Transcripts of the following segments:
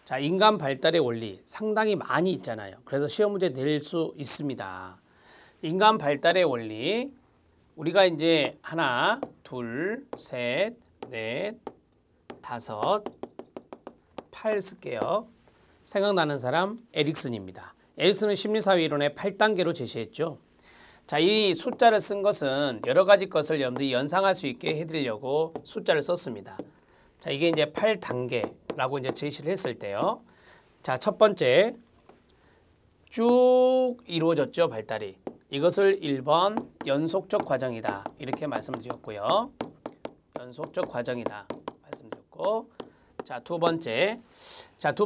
자, 인간 발달의 원리 상당히 많이 있잖아요. 그래서 시험 문제 낼 수 있습니다. 인간 발달의 원리 우리가 이제 하나, 둘, 셋, 넷, 다섯, 8 쓸게요. 생각나는 사람 에릭슨입니다. 에릭슨은 심리사회 이론의 8단계로 제시했죠. 자, 이 숫자를 쓴 것은 여러 가지 것을 여러분들이 연상할 수 있게 해드리려고 숫자를 썼습니다. 자, 이게 이제 8단계라고 이제 제시를 했을 때요. 자, 첫 번째 쭉 이루어졌죠, 발달이. 이것을 1번 연속적 과정이다. 이렇게 말씀드렸고요. 연속적 과정이다. 말씀드렸고. 자, 두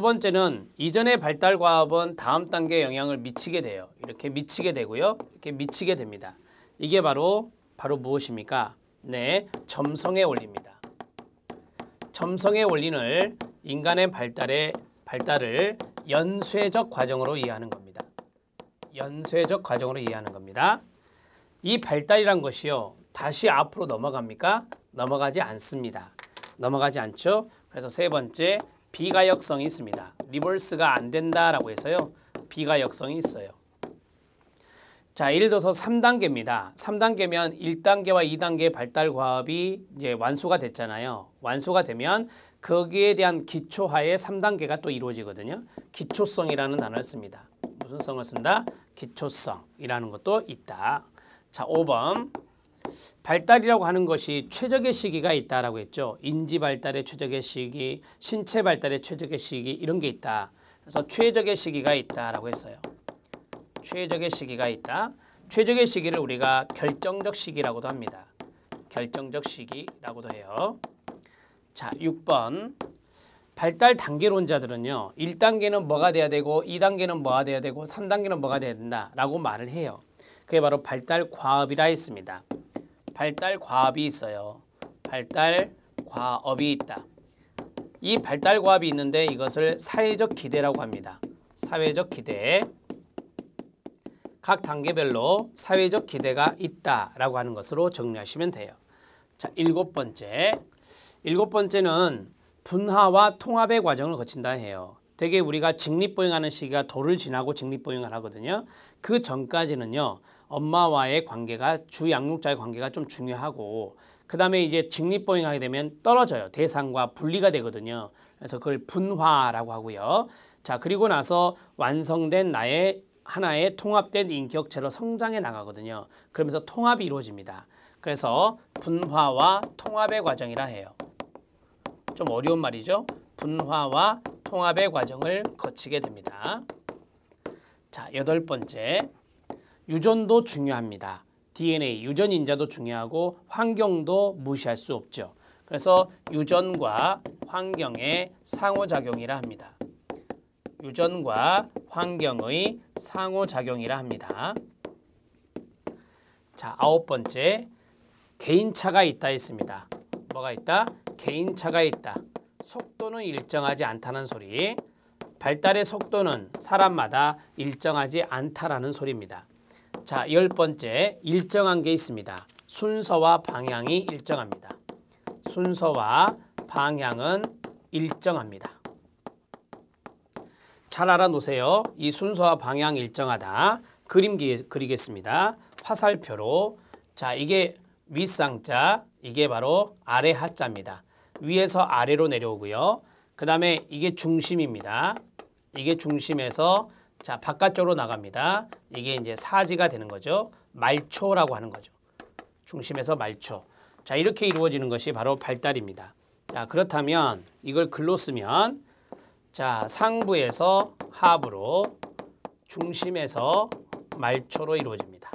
번째는 이전의 발달 과업은 다음 단계에 영향을 미치게 돼요. 이렇게 미치게 되고요. 이렇게 미치게 됩니다. 이게 바로 무엇입니까? 네, 점성의 원리입니다. 점성의 원리는 인간의 발달을 연쇄적 과정으로 이해하는 겁니다. 연쇄적 과정으로 이해하는 겁니다. 이 발달이란 것이요. 다시 앞으로 넘어갑니까? 넘어가지 않습니다. 넘어가지 않죠. 그래서 세 번째 비가역성이 있습니다. 리버스가 안 된다라고 해서요. 비가역성이 있어요. 자, 예를 들어서 3단계입니다. 3단계면 1단계와 2단계의 발달 과업이 이제 완수가 됐잖아요. 완수가 되면 거기에 대한 기초하에 3단계가 또 이루어지거든요. 기초성이라는 단어를 씁니다. 무슨 성을 쓴다? 기초성이라는 것도 있다. 자, 5번. 발달이라고 하는 것이 최적의 시기가 있다라고 했죠. 인지 발달의 최적의 시기, 신체 발달의 최적의 시기 이런 게 있다. 그래서 최적의 시기가 있다라고 했어요. 최적의 시기가 있다. 최적의 시기를 우리가 결정적 시기라고도 합니다. 결정적 시기라고도 해요. 자, 6번. 발달 단계론자들은요. 1단계는 뭐가 돼야 되고 2단계는 뭐가 돼야 되고 3단계는 뭐가 돼야 된다라고 말을 해요. 그게 바로 발달 과업이라 했습니다. 발달 과업이 있어요. 발달 과업이 있다. 이 발달 과업이 있는데 이것을 사회적 기대라고 합니다. 사회적 기대. 각 단계별로 사회적 기대가 있다라고 하는 것으로 정리하시면 돼요. 자, 7번째. 7번째는 분화와 통합의 과정을 거친다 해요. 되게 우리가 직립보행하는 시기가 도를 지나고 직립보행을 하거든요. 그 전까지는요. 엄마와의 관계가 주 양육자의 관계가 좀 중요하고 그 다음에 이제 직립보행하게 되면 떨어져요. 대상과 분리가 되거든요. 그래서 그걸 분화라고 하고요. 자, 그리고 나서 완성된 나의 하나의 통합된 인격체로 성장해 나가거든요. 그러면서 통합이 이루어집니다. 그래서 분화와 통합의 과정이라 해요. 좀 어려운 말이죠. 분화와 통합의 과정을 거치게 됩니다. 자, 8번째. 유전도 중요합니다. DNA, 유전 인자도 중요하고 환경도 무시할 수 없죠. 그래서 유전과 환경의 상호작용이라 합니다. 유전과 환경의 상호작용이라 합니다. 자, 9번째. 개인차가 있다 했습니다. 뭐가 있다? 개인차가 있다. 속도는 일정하지 않다는 소리. 발달의 속도는 사람마다 일정하지 않다라는 소리입니다. 자, 10번째. 일정한 게 있습니다. 순서와 방향이 일정합니다. 순서와 방향은 일정합니다. 잘 알아놓으세요. 이 순서와 방향 일정하다. 그림 그리겠습니다. 화살표로. 자, 이게 윗상자, 이게 바로 아래 하자입니다. 위에서 아래로 내려오고요. 그 다음에 이게 중심입니다. 이게 중심에서 자, 바깥쪽으로 나갑니다. 이게 이제 사지가 되는 거죠. 말초라고 하는 거죠. 중심에서 말초. 자, 이렇게 이루어지는 것이 바로 발달입니다. 자, 그렇다면 이걸 글로 쓰면 자, 상부에서 하부로 중심에서 말초로 이루어집니다.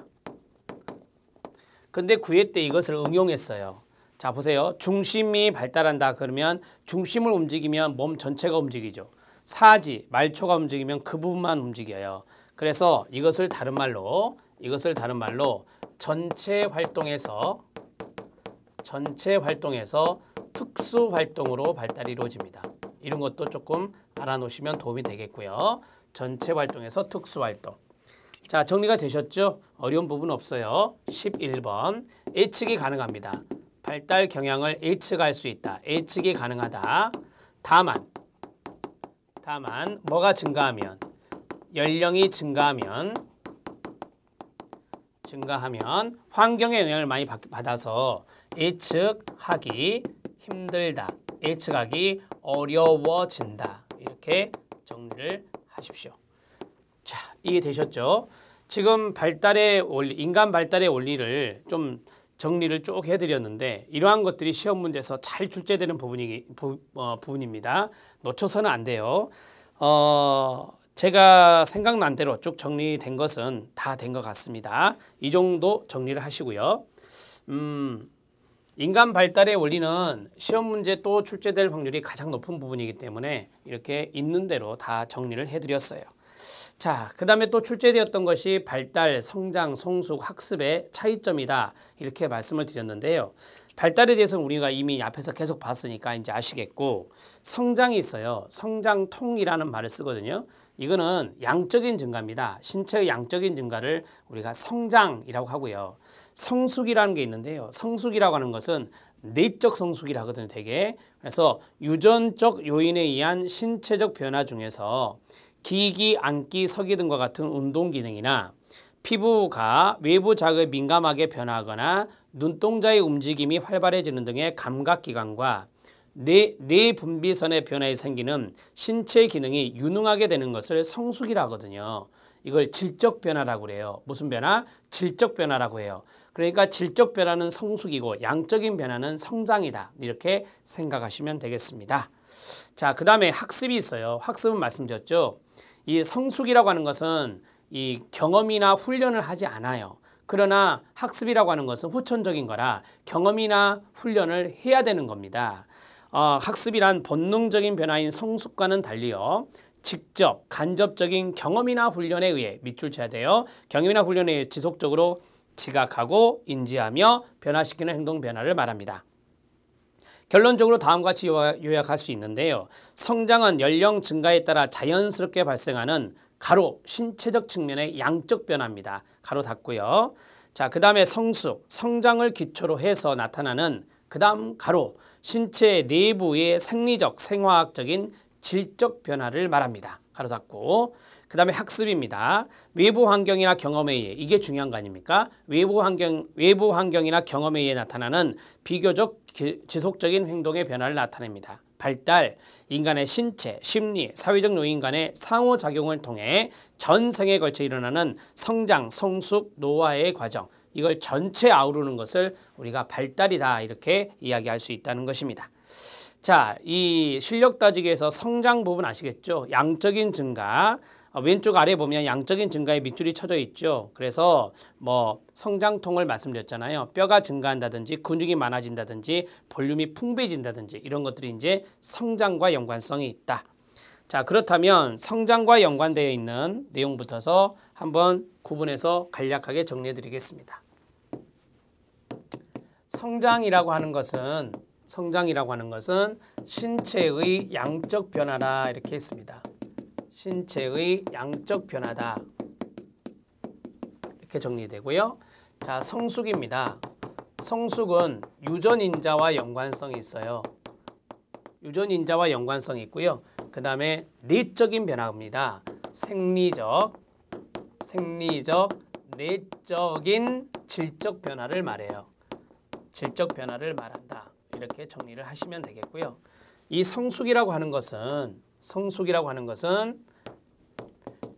근데 9회 때 이것을 응용했어요. 자, 보세요. 중심이 발달한다 그러면 중심을 움직이면 몸 전체가 움직이죠. 사지, 말초가 움직이면 그 부분만 움직여요. 그래서 이것을 다른 말로 전체 활동에서 특수 활동으로 발달이 이루어집니다. 이런 것도 조금 알아놓으시면 도움이 되겠고요. 전체 활동에서 특수 활동. 자, 정리가 되셨죠? 어려운 부분 없어요. 11번. 예측이 가능합니다. 발달 경향을 예측할 수 있다. 예측이 가능하다. 다만 다만 뭐가 증가하면 연령이 증가하면 환경의 영향을 많이 받아서 예측하기 힘들다. 예측하기 어려워진다. 이렇게 정리를 하십시오. 자, 이해되셨죠? 지금 인간 발달의 원리를 좀 정리를 쭉 해드렸는데 이러한 것들이 시험 문제에서 잘 출제되는 부분입니다. 놓쳐서는 안 돼요. 제가 생각난 대로 쭉 정리된 것은 다 된 것 같습니다. 이 정도 정리를 하시고요. 인간 발달의 원리는 시험 문제 또 출제될 확률이 가장 높은 부분이기 때문에 이렇게 있는 대로 다 정리를 해드렸어요. 자, 그 다음에 또 출제되었던 것이 발달, 성장, 성숙, 학습의 차이점이다. 이렇게 말씀을 드렸는데요. 발달에 대해서는 우리가 이미 앞에서 계속 봤으니까 이제 아시겠고, 성장이 있어요. 성장통이라는 말을 쓰거든요. 이거는 양적인 증가입니다. 신체의 양적인 증가를 우리가 성장이라고 하고요. 성숙이라는 게 있는데요. 성숙이라고 하는 것은 내적 성숙이라 하거든요, 되게. 그래서 유전적 요인에 의한 신체적 변화 중에서 기기, 앉기, 서기 등과 같은 운동 기능이나 피부가 외부 자극에 민감하게 변화하거나 눈동자의 움직임이 활발해지는 등의 감각기관과 뇌 분비선의 변화에 생기는 신체 기능이 유능하게 되는 것을 성숙이라 하거든요. 이걸 질적 변화라고 그래요. 무슨 변화? 질적 변화라고 해요. 그러니까 질적 변화는 성숙이고 양적인 변화는 성장이다. 이렇게 생각하시면 되겠습니다. 자, 그 다음에 학습이 있어요. 학습은 말씀드렸죠. 이 성숙이라고 하는 것은 이 경험이나 훈련을 하지 않아요. 그러나 학습이라고 하는 것은 후천적인 거라 경험이나 훈련을 해야 되는 겁니다. 학습이란 본능적인 변화인 성숙과는 달리요. 직접 간접적인 경험이나 훈련에 의해 밑줄 쳐야 돼요. 경험이나 훈련에 의해 지속적으로 지각하고 인지하며 변화시키는 행동 변화를 말합니다. 결론적으로 다음과 같이 요약할 수 있는데요. 성장은 연령 증가에 따라 자연스럽게 발생하는 가로 신체적 측면의 양적 변화입니다. 가로 닫고요. 자, 그 다음에 성숙, 성장을 기초로 해서 나타나는 그 다음 가로 신체 내부의 생리적, 생화학적인 질적 변화를 말합니다. 가로 닫고. 그 다음에 학습입니다. 외부 환경이나 경험에 의해, 이게 중요한 거 아닙니까? 외부 환경이나 경험에 의해 나타나는 비교적 지속적인 행동의 변화를 나타냅니다. 발달, 인간의 신체, 심리, 사회적 요인 간의 상호작용을 통해 전생에 걸쳐 일어나는 성장, 성숙, 노화의 과정, 이걸 전체 아우르는 것을 우리가 발달이다 이렇게 이야기할 수 있다는 것입니다. 자, 이 실력 따지기에서 성장 부분 아시겠죠? 양적인 증가, 왼쪽 아래 보면 양적인 증가에 밑줄이 쳐져 있죠. 그래서 뭐 성장통을 말씀드렸잖아요. 뼈가 증가한다든지 근육이 많아진다든지 볼륨이 풍부해진다든지 이런 것들이 이제 성장과 연관성이 있다. 자, 그렇다면 성장과 연관되어 있는 내용부터서 한번 구분해서 간략하게 정리해 드리겠습니다. 성장이라고 하는 것은 신체의 양적 변화다 이렇게 했습니다. 신체의 양적 변화다 이렇게 정리되고요. 자, 성숙입니다. 성숙은 유전인자와 연관성이 있어요. 유전인자와 연관성이 있고요. 그 다음에 내적인 변화입니다. 생리적, 내적인 질적 변화를 말해요. 질적 변화를 말한다. 이렇게 정리를 하시면 되겠고요. 이 성숙이라고 하는 것은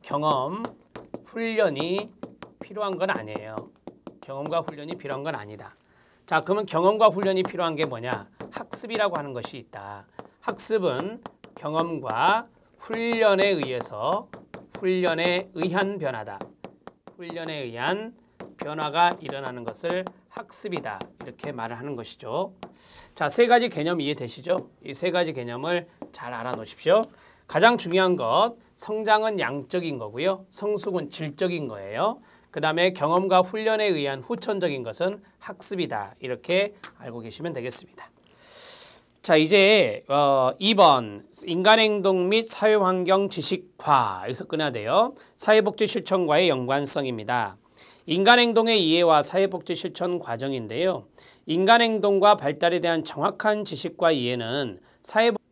경험, 훈련이 필요한 건 아니에요. 경험과 훈련이 필요한 건 아니다. 자, 그러면 경험과 훈련이 필요한 게 뭐냐? 학습이라고 하는 것이 있다. 학습은 경험과 훈련에 의한 변화다. 훈련에 의한 변화가 일어나는 것을 학습이다. 이렇게 말을 하는 것이죠. 자, 세 가지 개념 이해되시죠? 이 세 가지 개념을 잘 알아놓으십시오. 가장 중요한 것, 성장은 양적인 거고요. 성숙은 질적인 거예요. 그 다음에 경험과 훈련에 의한 후천적인 것은 학습이다. 이렇게 알고 계시면 되겠습니다. 자, 이제 2번 인간행동 및 사회환경 지식화 여기서 끊어야 돼요. 사회복지 실천과의 연관성입니다. 인간행동의 이해와 사회복지 실천 과정인데요. 인간행동과 발달에 대한 정확한 지식과 이해는 사회복지